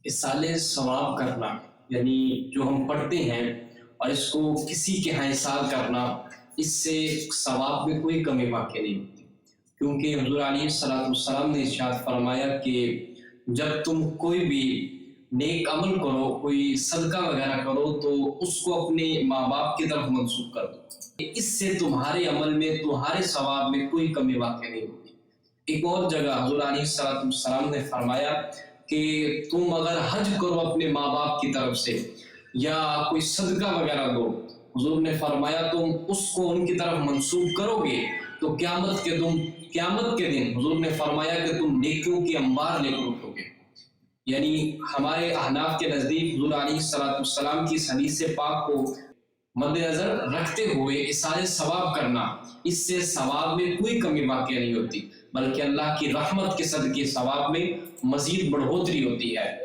इसाले सवाब करना, यानी जो हम पढ़ते हैं और इसको किसी के यहाँ इसाल करना, इससे सवाब में कोई कमी वाक़ई नहीं होती। क्योंकि हुज़ूर अलैहिस्सलाम ने इरशाद फरमाया कि जब तुम कोई भी नेक अमल करो, कोई सदका वगैरह करो, तो उसको अपने माँ बाप की तरफ मंसूब कर दो। इससे तुम्हारे अमल में, तुम्हारे सवाब में कोई कमी वाक़ई नहीं होती। एक और जगह हुज़ूर अलैहिस्सलाम ने फरमाया कि तुम अगर हज करो अपने माँ बाप की तरफ से या कोई सदका वगैरह दो, हुज़ूर ने फरमाया तुम उसको उनकी तरफ मंसूब करोगे तो क़यामत के दिन हुज़ूर ने फरमाया कि तुम नेकियों की अंबार लेकर उठोगे। यानी हमारे अहनाफ के नज़दीक हुज़ूर अलैहिस्सलाम की इस हदीस पाक को मद्देनज़र रखते हुए इसाले सवाब करना, इससे सवाब में कोई कमी वाक़ई नहीं होती, बल्कि अल्लाह की रहमत के सदक़े सवाब में मज़ीद बढ़ोतरी होती है।